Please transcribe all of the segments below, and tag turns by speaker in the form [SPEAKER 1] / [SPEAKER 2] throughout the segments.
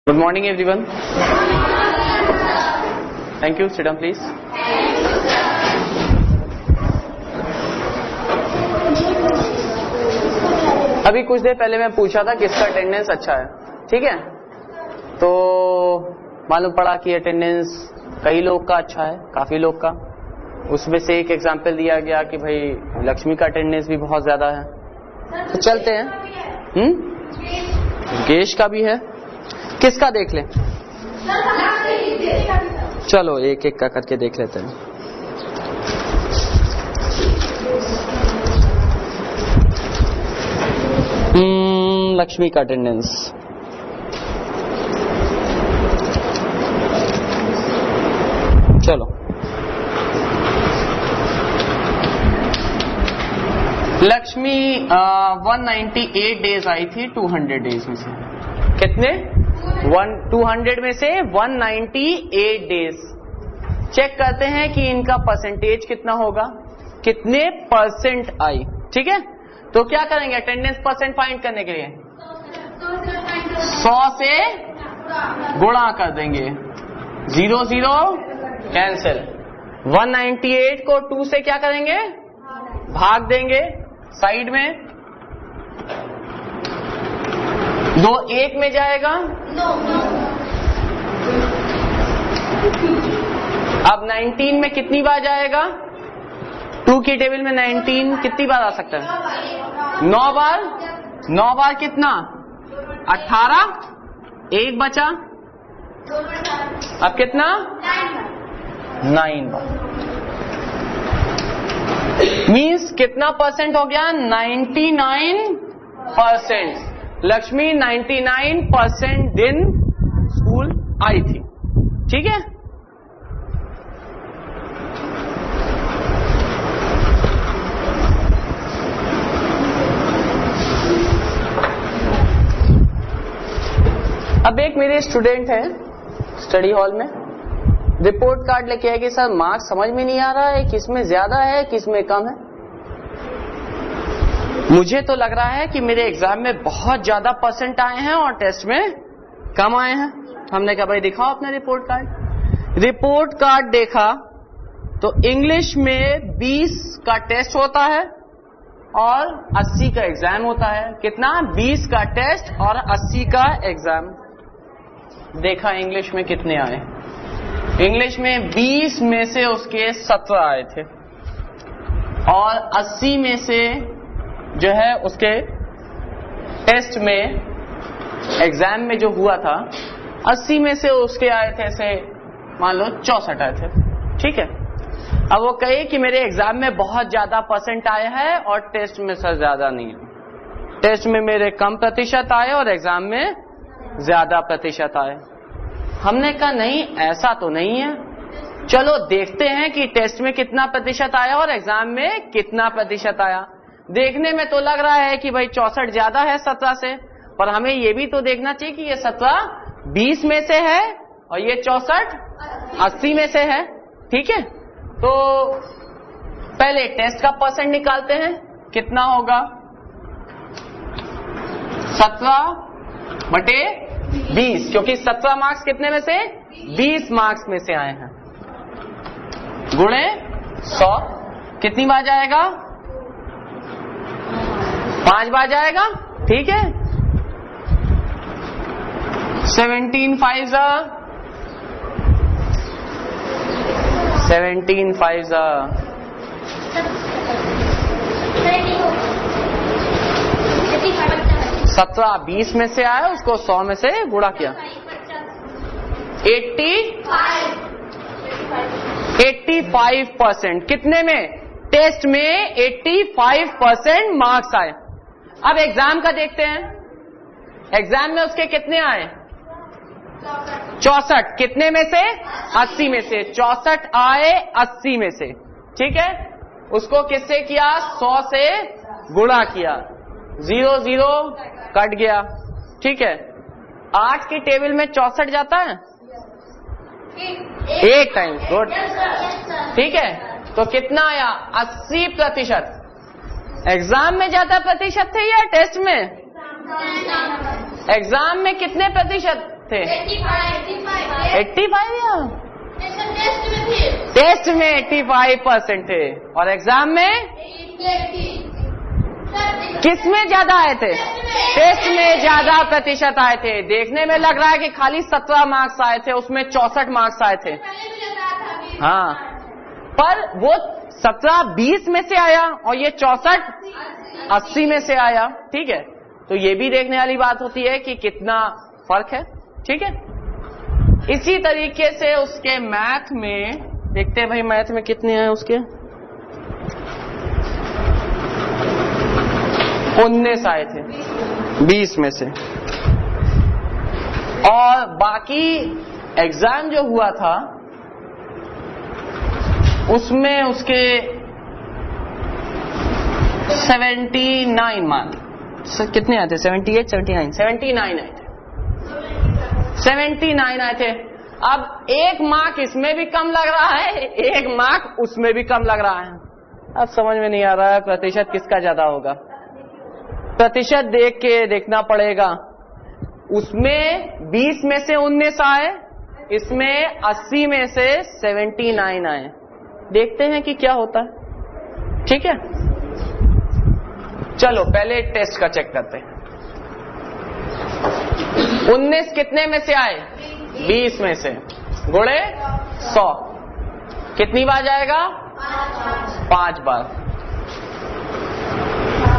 [SPEAKER 1] Good morning everyone. Thank you. Sit down please. अभी कुछ देर पहले मैं पूछा था किसका अटेंडेंस अच्छा है, ठीक है? तो मालूम पड़ा कि अटेंडेंस कई लोग का अच्छा है, काफी लोग का। उसमें से एक एग्जाम्पल दिया गया कि भाई लक्ष्मी का अटेंडेंस भी बहुत ज्यादा है। तो चलते हैं, गेश का भी है, किसका देख लें? चलो एक एक का करके देख लेते हैं। लक्ष्मी का अटेंडेंस चलो। लक्ष्मी 198 डेज आई थी 200 डेज में से। कितने? 200 में से 198 डेज। चेक करते हैं कि इनका परसेंटेज कितना होगा, कितने परसेंट आई, ठीक है? तो क्या करेंगे अटेंडेंस परसेंट फाइंड करने के लिए? 100 से गुणा कर देंगे, 0 0 कैंसिल। 198 को 2 से क्या करेंगे? भाग देंगे साइड में। 2 1 में जाएगा। अब 19 में कितनी बार जाएगा? 2 की टेबल में 19 कितनी बार आ सकता है? 9 बार। 9 बार कितना? 18। 1 बचा, अब कितना? 9 बार। मीन्स कितना परसेंट हो गया? 99%। लक्ष्मी 99% दिन स्कूल आई थी, ठीक है? अब एक मेरे स्टूडेंट है स्टडी हॉल में, रिपोर्ट कार्ड लेके आए कि सर मार्क्स समझ में नहीं आ रहा है, किसमें ज्यादा है किसमें कम है। मुझे तो लग रहा है कि मेरे एग्जाम में बहुत ज्यादा परसेंट आए हैं और टेस्ट में कम आए हैं। हमने कहा भाई दिखाओ अपना रिपोर्ट कार्ड। रिपोर्ट कार्ड देखा तो इंग्लिश में 20 का टेस्ट होता है और 80 का एग्जाम होता है। कितना? 20 का टेस्ट और 80 का एग्जाम। देखा इंग्लिश में कितने आए। इंग्लिश में 20 में से उसके 17 आए थे और 80 में से जो है उसके टेस्ट में एग्जाम में जो हुआ था 80 में से उसके आए थे से मान लो 64 आए थे, ठीक है? अब वो कहे कि मेरे एग्जाम में बहुत ज्यादा परसेंट आया है और टेस्ट में सर ज्यादा नहीं है। टेस्ट में मेरे कम प्रतिशत आए और एग्जाम में ज्यादा प्रतिशत आए। हमने कहा नहीं, ऐसा तो नहीं है। चलो देखते हैं कि टेस्ट में कितना प्रतिशत आया और एग्जाम में कितना प्रतिशत आया। देखने में तो लग रहा है कि भाई 64 ज्यादा है 17 से, पर हमें ये भी तो देखना चाहिए कि ये 17 20 में से है और ये 64 80 में से है, ठीक है? तो पहले टेस्ट का परसेंट निकालते हैं, कितना होगा? 17/20, क्योंकि 17 मार्क्स कितने में से? 20 मार्क्स में से आए हैं, गुणे 100। कितनी बार जाएगा? 5 बार जाएगा, ठीक है? 17 5 17 20 में से आया, उसको 100 में से गुणा किया। 85%। कितने में? टेस्ट में 85% मार्क्स आए। अब एग्जाम का देखते हैं। एग्जाम में उसके कितने आए? 64। कितने में से? 80 में से। 64 आए 80 में से, ठीक है? उसको किससे किया? 100 से गुणा किया, 0 0 कट गया, ठीक है? 8 की टेबल में 64 जाता है 1 टाइम, गुड, ठीक है? तो कितना आया? 80%। एग्जाम में ज्यादा प्रतिशत थे या टेस्ट में? एग्जाम में कितने प्रतिशत? थे? 85 या टेस्ट में 85% थे और एग्जाम में किस में ज्यादा आए थे? टेस्ट में ज्यादा प्रतिशत आए थे। देखने में लग रहा है कि खाली 17 मार्क्स आए थे, उसमें 64 मार्क्स आए थे। हाँ, पर वो 17 20 में से आया और ये 64 80 में से आया। ठीक है, तो ये भी देखने वाली बात होती है कि कितना फर्क है। ठीक है, इसी तरीके से उसके मैथ में देखते हैं भाई, मैथ में कितने हैं उसके? 19 आए थे 20 में से। और बाकी एग्जाम जो हुआ था उसमें उसके 79 मार्क्स, कितने आए थे? 78 79 आए थे। 79 आए थे। अब एक मार्क इसमें भी कम लग रहा है, एक मार्क उसमें भी कम लग रहा है। अब समझ में नहीं आ रहा है प्रतिशत किसका ज्यादा होगा। प्रतिशत देख के देखना पड़ेगा। उसमें 20 में से 19 आए, इसमें 80 में से 79 आए। देखते हैं कि क्या होता है। ठीक है, चलो पहले टेस्ट का चेक करते हैं। 19 कितने में से आए? 20 में से गुणे 100 कितनी बार जाएगा? 5 बार।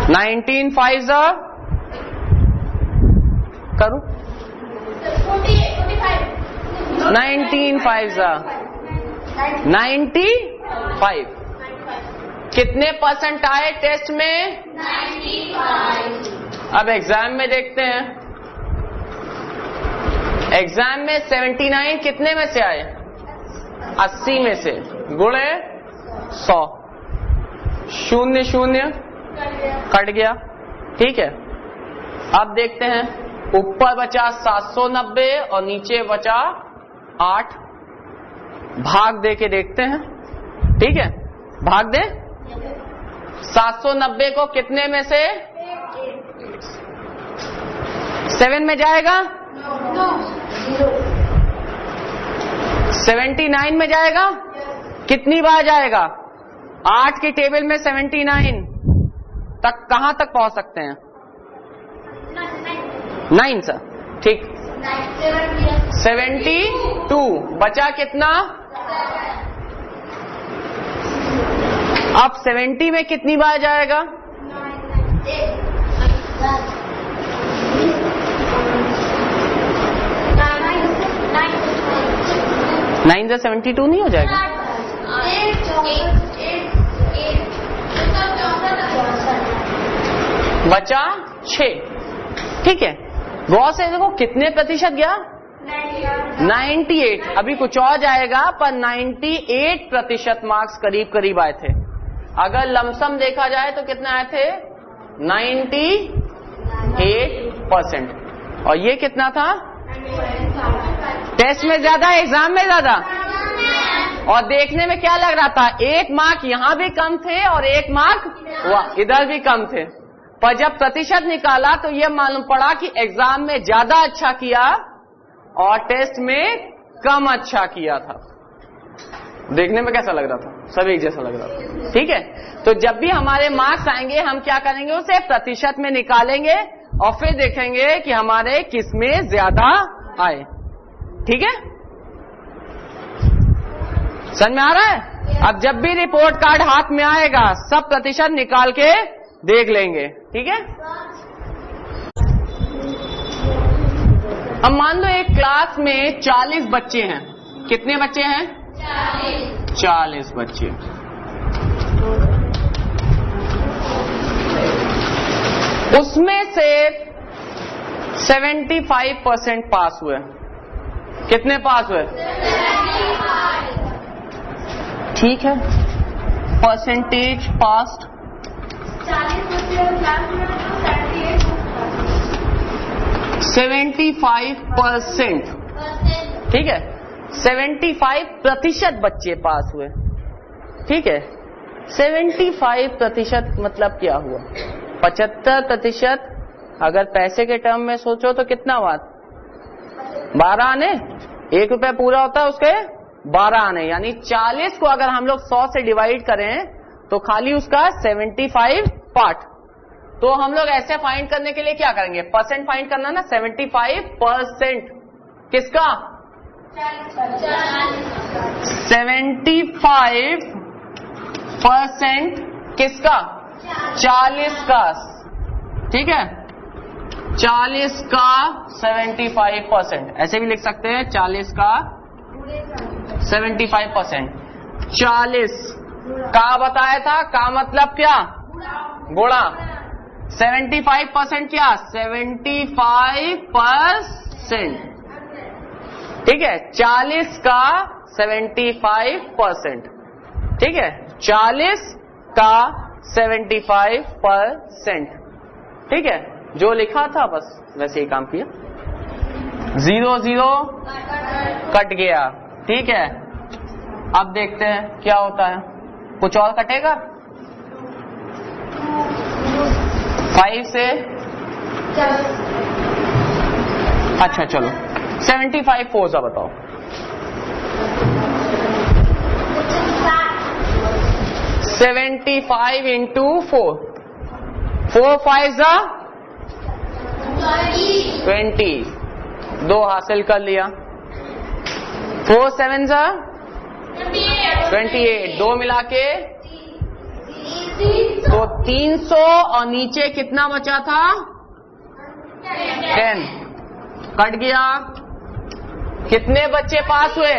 [SPEAKER 1] 19 5 करूं? 19 5 95। कितने परसेंट आए टेस्ट में? 95। अब एग्जाम में देखते हैं। एग्जाम में 79 कितने में से आए? 80 में से गुणे 100। 0 0 कट गया। ठीक है, अब देखते हैं। ऊपर बचा 790 और नीचे बचा 8। भाग दे के देखते हैं। ठीक है, भाग दे। 790 को कितने में से? 7 में जाएगा? 79 में जाएगा? कितनी बार जाएगा? 8 की टेबल में 79 तक कहां तक पहुंच सकते हैं? 9 सर। ठीक, 72 बचा कितना? अब 70 में कितनी बार जाएगा? 9 से 72 नहीं हो जाएगा? बचा 6। ठीक है, गौर से देखो कितने प्रतिशत गया? 98। अभी कुछ और जाएगा, पर 98% मार्क्स करीब करीब आए थे। अगर लमसम देखा जाए तो कितने आए थे? 98%। और ये कितना था? टेस्ट में ज्यादा, एग्जाम में ज्यादा। और देखने में क्या लग रहा था? एक मार्क यहां भी कम थे और एक मार्क इधर भी कम थे। पर जब प्रतिशत निकाला तो यह मालूम पड़ा कि एग्जाम में ज्यादा अच्छा किया और टेस्ट में कम अच्छा किया था। देखने में कैसा लग रहा था? सब एक जैसा लग रहा था। ठीक है, तो जब भी हमारे मार्क्स आएंगे हम क्या करेंगे? उसे प्रतिशत में निकालेंगे और फिर देखेंगे कि हमारे किस में ज्यादा आए। ठीक है, समझ में आ रहा है? अब जब भी रिपोर्ट कार्ड हाथ में आएगा सब प्रतिशत निकाल के देख लेंगे। ठीक है, अब मान लो एक क्लास में 40 बच्चे हैं। कितने बच्चे हैं? 40 बच्चे। उसमें से 75% पास हुए। कितने पास हुए? ठीक है, परसेंटेज पास 75%। ठीक है, 75% बच्चे पास हुए। ठीक है, 75% मतलब क्या हुआ? 75% अगर पैसे के टर्म में सोचो तो कितना बात? 12 आने, 1 रुपए पूरा होता है उसके 12 आने, यानी 40 को अगर हम लोग 100 से डिवाइड करें तो खाली उसका 75 पार्ट। तो हम लोग ऐसे फाइंड करने के लिए क्या करेंगे, परसेंट फाइंड करना ना, 75% किसका, 75% किसका, 40 का, ठीक है, 40 का 75%, ऐसे भी लिख सकते हैं, 40 का 75%। 40 का बताया था, का मतलब क्या, गुणा, 75% क्या, 75%, ठीक है, 40 का 75%, ठीक है, 40 का 75%, ठीक है, जो लिखा था बस वैसे ही काम किया। 0 0 कट गया, ठीक है। अब देखते हैं क्या होता है, कुछ और कटेगा 5 से, अच्छा चलो 75 4 सा बताओ, 75 इंटू 4, 4 5 जा 20, 2 हासिल कर लिया, 4 7 जा 28, 2 मिला के तो 300 और नीचे कितना बचा था, 10 कट गया। कितने बच्चे पास हुए,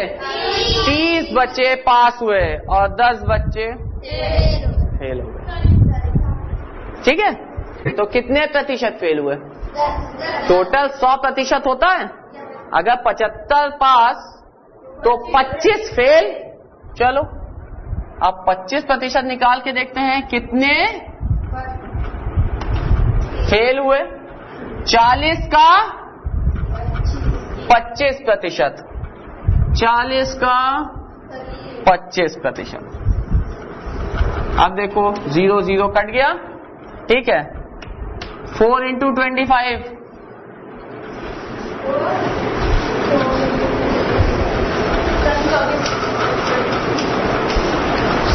[SPEAKER 1] 30 बच्चे पास हुए और 10 बच्चे फेल हो गए, ठीक है। तो कितने प्रतिशत फेल हुए, टोटल 100% होता है, अगर 75 पास तो 25 फेल। चलो अब 25% निकाल के देखते हैं कितने फेल हुए। 40 का 25%, 40 का 25%। अब देखो 0 0 कट गया, ठीक है। 4 इंटू 25,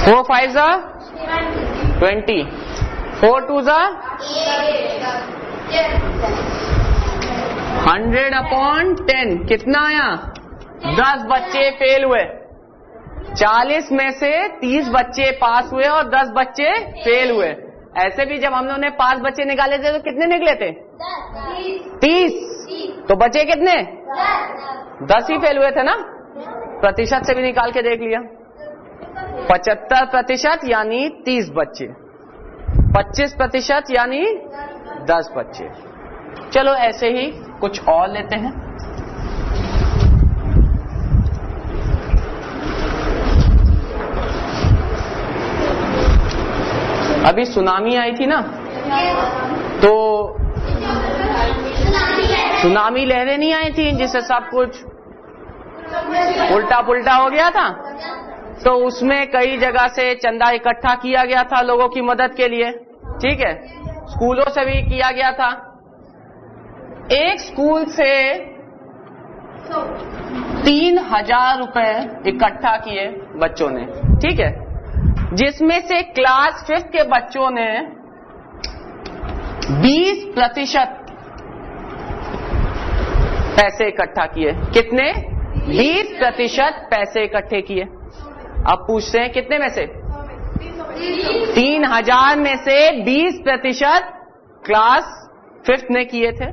[SPEAKER 1] 4 5 जा 20, 4 2 जा 100/10, कितना आया, 10 बच्चे फेल हुए। 40 में से 30 बच्चे पास हुए और 10 बच्चे फेल हुए। ऐसे भी जब हम लोगों ने 5 बच्चे निकाले थे तो कितने निकले थे, 30, तो बचे कितने, 10 ही फेल हुए थे ना। प्रतिशत से भी निकाल के देख लिया, 75% यानी 30 बच्चे, 25% यानी 10 बच्चे। चलो ऐसे ही कुछ और लेते हैं। अभी सुनामी आई थी ना, तो सुनामी लहरें नहीं आई थी जिससे सब कुछ उल्टा पुल्टा हो गया था। तो उसमें कई जगह से चंदा इकट्ठा किया गया था लोगों की मदद के लिए, ठीक है, स्कूलों से भी किया गया था। एक स्कूल से 3000 रुपए इकट्ठा किए बच्चों ने, ठीक है, जिसमें से क्लास 5th के बच्चों ने 20% पैसे इकट्ठा किए। कितने, 20% पैसे इकट्ठे किए। अब पूछते हैं कितने में से, 3000 में से 20% क्लास 5th ने किए थे,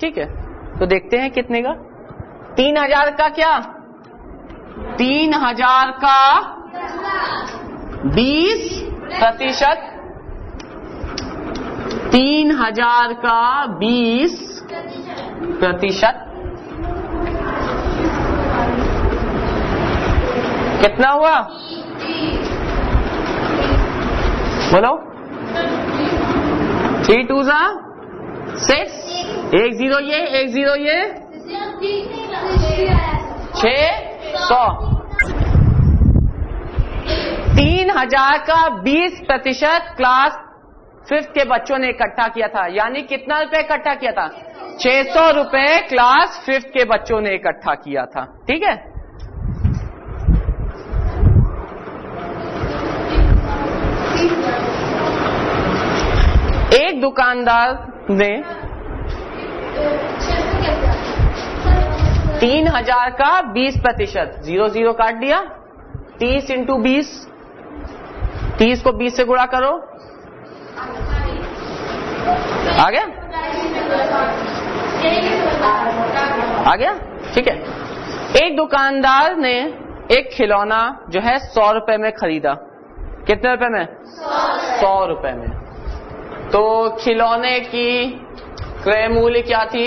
[SPEAKER 1] ठीक है। तो देखते हैं कितने का, 3000 का क्या, 3000 का 20%, 3000 का 20%, कितना हुआ, बोलो, 3 2 जा 6, 1 0 ये 1 0 ये 600। 3000 का 20% क्लास 5th के बच्चों ने इकट्ठा किया था, यानी कितना रुपए इकट्ठा किया था, 600 रुपए क्लास 5th के बच्चों ने इकट्ठा किया था। ठीक है, एक दुकानदार ने 3000 का 20%, 0 काट दिया, 30 इंटू 20, 30 को 20 से गुणा करो, आ गया, आ गया। ठीक है, एक दुकानदार ने एक खिलौना जो है 100 रुपए में खरीदा। कितने रुपए में? 100 रुपए में। तो खिलौने की क्रय मूल्य क्या थी?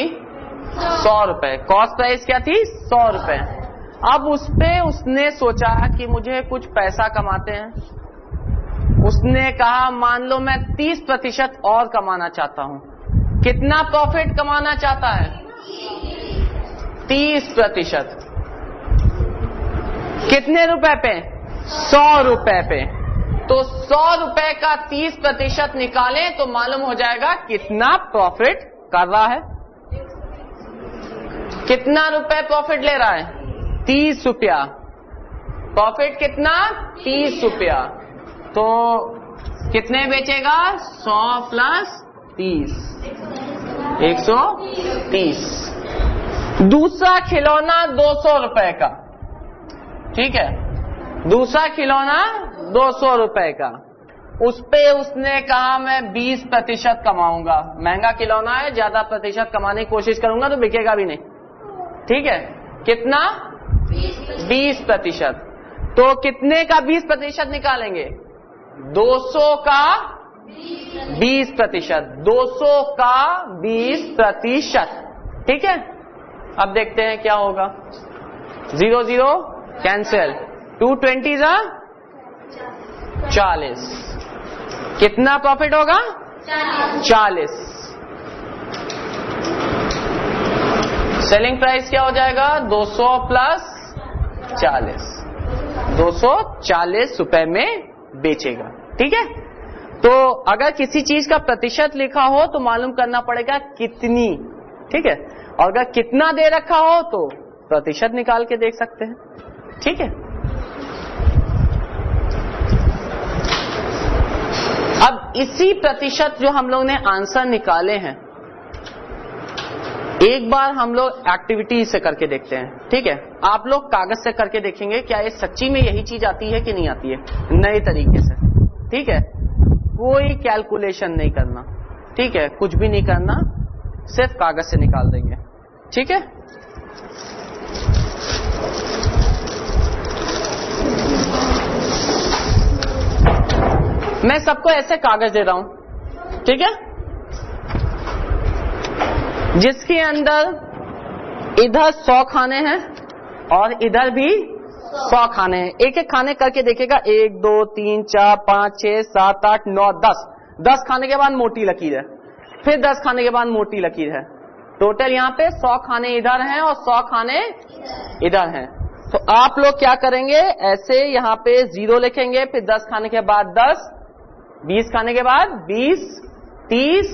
[SPEAKER 1] 100 रुपए। कॉस्ट प्राइस क्या थी? 100 रुपए। अब उस पे उसने सोचा कि मुझे कुछ पैसा कमाते हैं। उसने कहा मान लो मैं 30% और कमाना चाहता हूं। कितना प्रॉफिट कमाना चाहता है? 30%। कितने रुपए पे? 100 रुपए पे। तो 100 रुपए का 30% निकालें तो मालूम हो जाएगा कितना प्रॉफिट कर रहा है। कितना रुपए प्रॉफिट ले रहा है? 30 रुपया। प्रॉफिट कितना? 30 रुपया। तो कितने बेचेगा? 100 प्लस 30, 130। दूसरा खिलौना 200 रुपए का। ठीक है, दूसरा खिलौना 200 रुपए का। उस पे उसने कहा मैं 20% कमाऊंगा। महंगा खिलौना है, ज्यादा प्रतिशत कमाने की कोशिश करूंगा तो बिकेगा भी नहीं। ठीक है, कितना? 20%। तो कितने का 20% निकालेंगे? 200 का 20%। 200 का 20%। ठीक है, अब देखते हैं क्या होगा। 0 0 कैंसिल, 220 जा 40। कितना प्रॉफिट होगा? 40। सेलिंग प्राइस क्या हो जाएगा? 200 प्लस 40, 240 रुपए में बेचेगा। ठीक है, तो अगर किसी चीज का प्रतिशत लिखा हो तो मालूम करना पड़ेगा कितनी। ठीक है, और अगर कितना दे रखा हो तो प्रतिशत निकाल के देख सकते हैं। ठीक है, अब इसी प्रतिशत जो हम लोग ने आंसर निकाले हैं, एक बार हम लोग एक्टिविटी से करके देखते हैं। ठीक है, आप लोग कागज से करके देखेंगे क्या ये सच्ची में यही चीज आती है कि नहीं आती है, नए तरीके से। ठीक है, कोई कैलकुलेशन नहीं करना। ठीक है, कुछ भी नहीं करना, सिर्फ कागज से निकाल देंगे। ठीक है, मैं सबको ऐसे कागज दे रहा हूं। ठीक है, जिसके अंदर इधर 100 खाने हैं और इधर भी 100 खाने हैं। एक एक खाने करके देखेगा, 1 2 3 4 5 6 7 8 9 10। 10 खाने के बाद मोटी लकीर है, फिर 10 खाने के बाद मोटी लकीर है। टोटल यहाँ पे 100 खाने इधर हैं और 100 खाने इधर हैं। तो आप लोग क्या करेंगे, ऐसे यहाँ पे 0 लिखेंगे, फिर 10 खाने के बाद 10, 20 खाने के बाद 20, 30,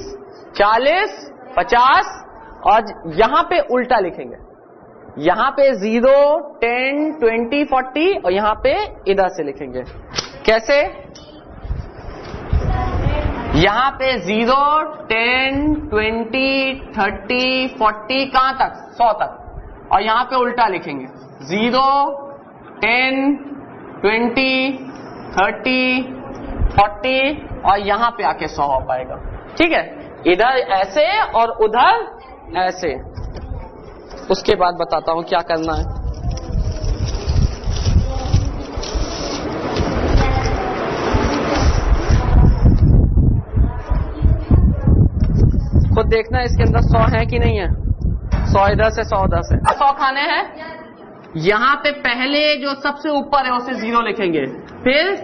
[SPEAKER 1] 40, 50, और यहां पे उल्टा लिखेंगे। यहां पे 0, 10, 20, 40 और यहां पे इधर से लिखेंगे। कैसे? यहां पे 0, 10, 20, 30, 40 कहां तक? 100 तक। और यहां पे उल्टा लिखेंगे, 0, 10, 20, 30, 40 और यहां पे आके 100 हो पाएगा। ठीक है, इधर ऐसे और उधर ऐसे। उसके बाद बताता हूं क्या करना है। खुद देखना इसके अंदर 100 है कि नहीं है। 100 इधर से 100 उधर से। 100 खाने हैं, यहां पे पहले जो सबसे ऊपर है उसे 0 लिखेंगे, फिर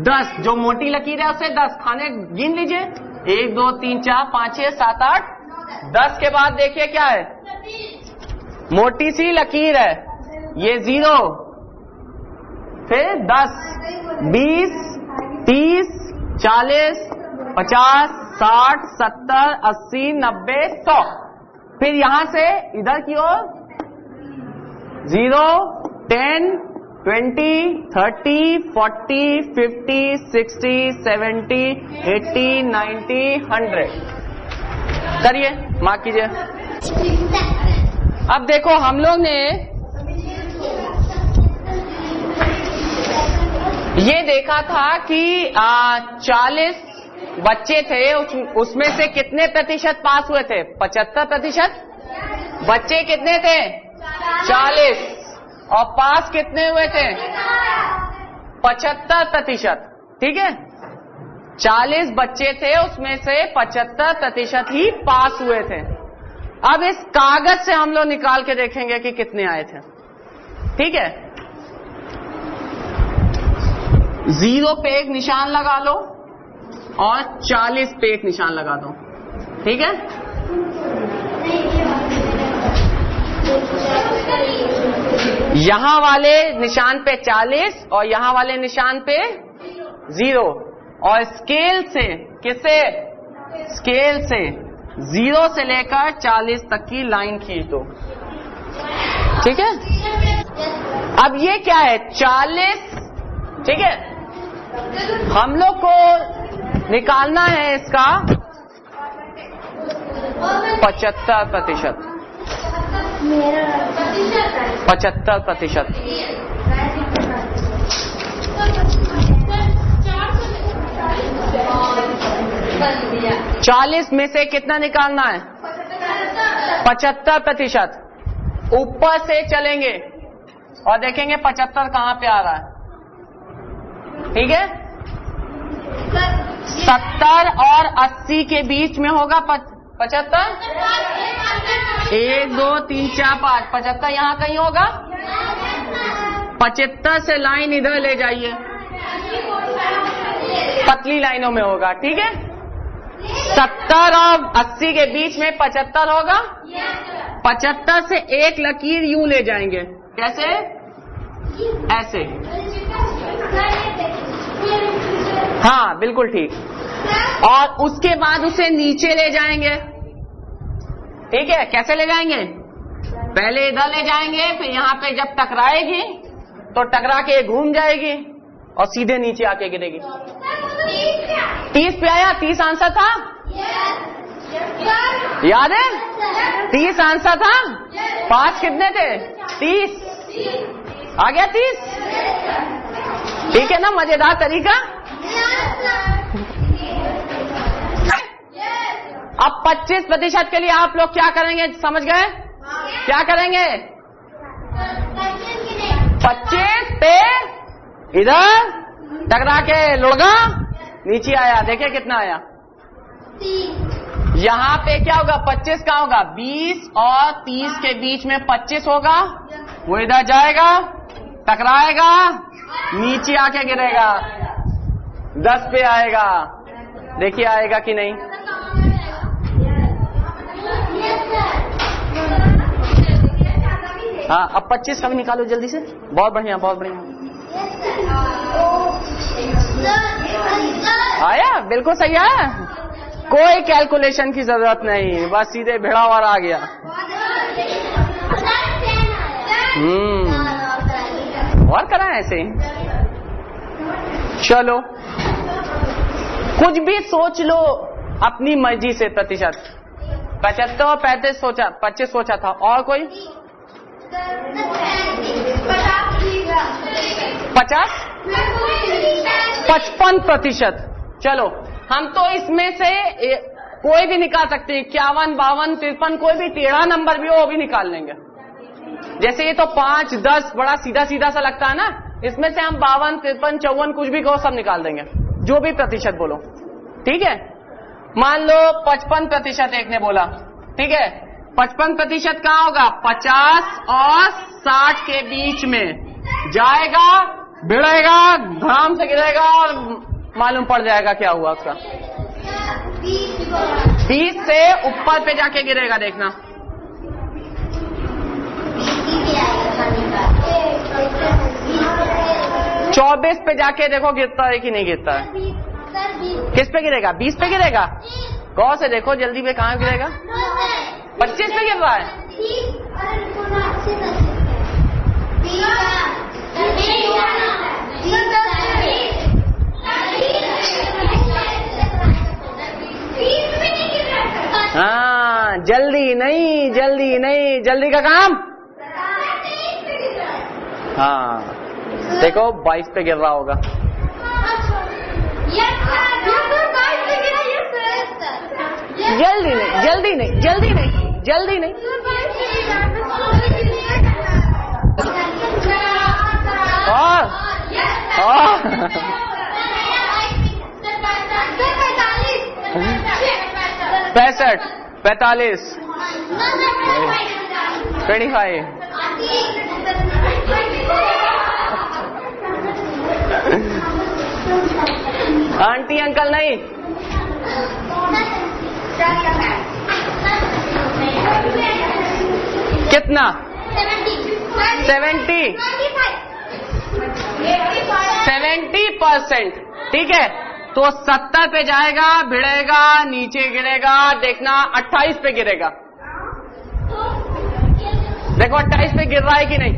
[SPEAKER 1] 10 जो मोटी लकीर है उसे 10 खाने गिन लीजिए, 1 2 3 4 5 6 7 8 10 के बाद देखिए क्या है, मोटी सी लकीर है, ये 0, फिर 10, 20, 30, 40, 50, 60, 70, 80, 90, 100। फिर यहां से इधर की ओर 0, 10, 20, 30, 40, 50, 60, 70, 80, 90, 100 करिए, मार्क कीजिए। अब देखो हम लोग ने ये देखा था कि 40 बच्चे थे, उसमें से कितने प्रतिशत पास हुए थे? 75%। बच्चे कितने थे? 40। और पास कितने हुए थे? 75%। ठीक है, 40 बच्चे थे, उसमें से 75% ही पास हुए थे। अब इस कागज से हम लोग निकाल के देखेंगे कि कितने आए थे। ठीक है, 0 पे एक निशान लगा लो और 40 पे एक निशान लगा दो। ठीक है, यहां वाले निशान पे 40 और यहां वाले निशान पे 0। और स्केल से, किससे? स्केल से 0 से लेकर 40 तक की लाइन खींच दो। ठीक है, अब ये क्या है? 40। ठीक है, हम लोग को निकालना है इसका 75%। 75%। 40 में से कितना निकालना है? 75%। ऊपर से चलेंगे और देखेंगे 75 कहां पे आ रहा है। ठीक है, 70 और 80 के बीच में होगा 75। 1, 2, 3, 4, 5, 75 यहां कहीं होगा। 75 से लाइन इधर ले जाइए, पतली लाइनों में होगा। ठीक है, 70 और 80 के बीच में 75 होगा। 75 से एक लकीर यूं ले जाएंगे। कैसे? ऐसे। हाँ, बिल्कुल ठीक। और उसके बाद उसे नीचे ले जाएंगे। ठीक है, कैसे ले जाएंगे? पहले इधर ले जाएंगे, फिर यहां पे जब टकराएगी तो टकरा के घूम जाएगी और सीधे नीचे आके गिरेगी। 30 पे आया। 30 आंसर था, याद है? 30 आंसर था। 5 कितने थे? 30। आ गया 30। ठीक है ना, मजेदार तरीका। अब 25% के लिए आप लोग क्या करेंगे? समझ गए? क्या करेंगे? 25 पे इधर टकरा के लुढ़गा, नीचे आया। देखिए कितना आया। यहाँ पे क्या होगा? 25 का होगा। 20 और 30 के बीच में 25 होगा। वो इधर जाएगा, टकराएगा, नीचे आके गिरेगा। 10 पे आएगा। देखिए आएगा कि नहीं। हाँ, अब 25 का भी निकालो जल्दी से। बहुत बढ़िया, बहुत बढ़िया। आया? बिल्कुल सही आया। कोई कैलकुलेशन की जरूरत नहीं, बस सीधे भिड़ावर आ गया। और करा ऐसे। चलो, कुछ भी सोच लो अपनी मर्जी से। प्रतिशत 75 और 35 सोचा, 25 सोचा था। और कोई? 50? 55%। चलो, हम तो इसमें से कोई भी निकाल सकते हैं। 51, 52, 53, कोई भी टेढ़ा नंबर भी हो वो भी निकाल लेंगे। जैसे ये तो 5, 10 बड़ा सीधा सीधा सा लगता है ना, इसमें से हम 52, 53, 54 कुछ भी कहो सब निकाल देंगे, जो भी प्रतिशत बोलो। ठीक है, मान लो 55% एक ने बोला। ठीक है, 55% कहाँ होगा? 50 और 60 के बीच में जाएगा, भिड़ेगा, धड़ाम से गिरेगा और मालूम पड़ जाएगा क्या हुआ उसका। 30 से ऊपर पे जाके गिरेगा, देखना। 24 पे जाके देखो गिरता है कि नहीं गिरता है। किस पे गिरेगा? 20 पे गिरेगा। गौर से देखो जल्दी पे, कहाँ गिरेगा? 25 पे गिर रहा है। हाँ, जल्दी नहीं, जल्दी नहीं, जल्दी का काम। हाँ, देखो 22 पे गिर रहा होगा। जल्दी नहीं, जल्दी नहीं, जल्दी नहीं, जल्दी नहीं। और 65, 45, 25। आंटी अंकल नहीं। कितना? 70%। ठीक है, तो 70 पे जाएगा, भिड़ेगा, नीचे गिरेगा, देखना 28 पे गिरेगा। देखो 28 पे गिर रहा है कि नहीं,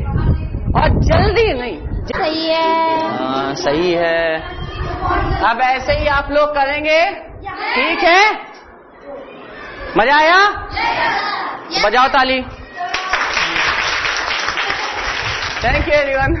[SPEAKER 1] और जल्दी नहीं।
[SPEAKER 2] सही है।
[SPEAKER 1] हाँ, सही है। अब ऐसे ही आप लोग करेंगे, ठीक है? मजा आया? बजाओ ताली। Thank you everyone.